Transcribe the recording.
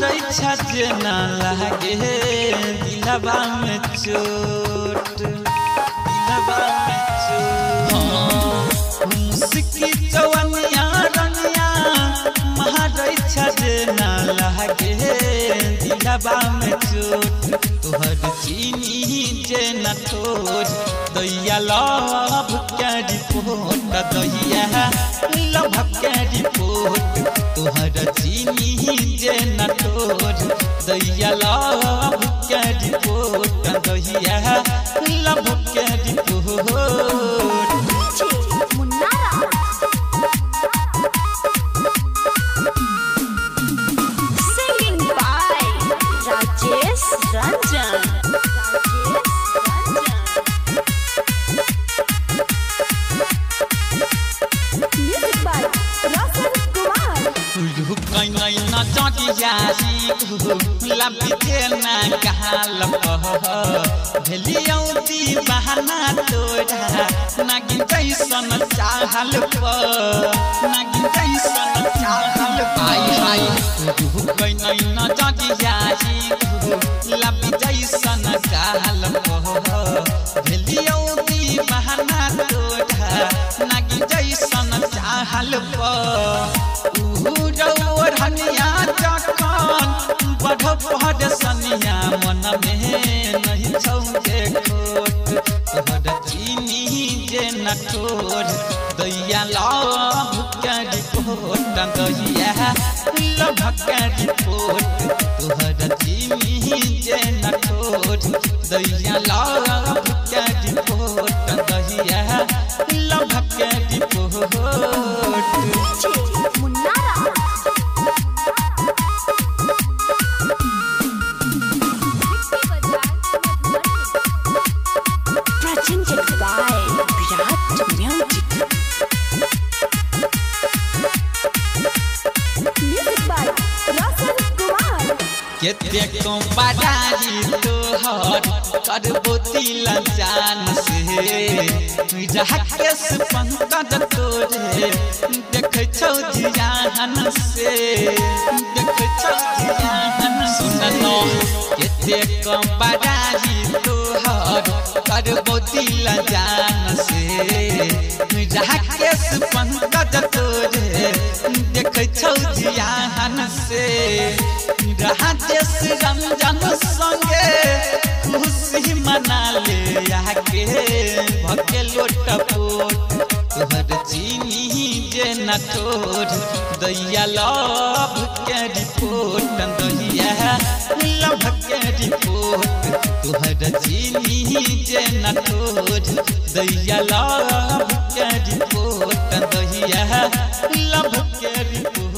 महारे छजे ना लागे दिलवा में चोट दिलवा में चोट मुस्की जवनिया रनिया महारे छजे ना लागे दिलवा में चोट तोहर चीनी जे न ठोर दैया लव के रिपोर्ट दैया लव के रिपोर्ट तोहर चीनी जे न ठोर दैया लव के रिपोर्ट दैया लव के रिपोर्ट भेलियौती बहाना तोरा नागिन जैसन चाहल नागिन जैसन चाहल आई हाय न जाजी लबी जैसन चाहल भेलियौती बहाना तोरा नागिन जैसन चाहल हनिया जखन बढ़ पहर सनिया मन में नहीं छौके खोट तोहर चीनी जे न ठोर दैया लव के रिपोर्ट दैया लव के रिपोर्ट तोहर चीनी जे न ठोर दैया लव के रिपोर्ट दैया लव के रिपोर्ट केतेको बड़ाई तोहर करबो दिल जान से राकेश पंकज तोरे देख छौ जियान से देख छौ जियान सुननो केतेको बड़ाई तोहर करबो दिल जान से राकेश पंकज तोरे देख छौ जियान से राजेश रंजन संगे खुशी मना ले आके भके लोटपोट तोहर चीनी जे न ठोर दैया लव के रिपोर्ट दैया लव के रिपोर्ट तोहर चीनी जे न ठोर दैया लव के रिपोर्ट दैया लव के रिपोर्ट।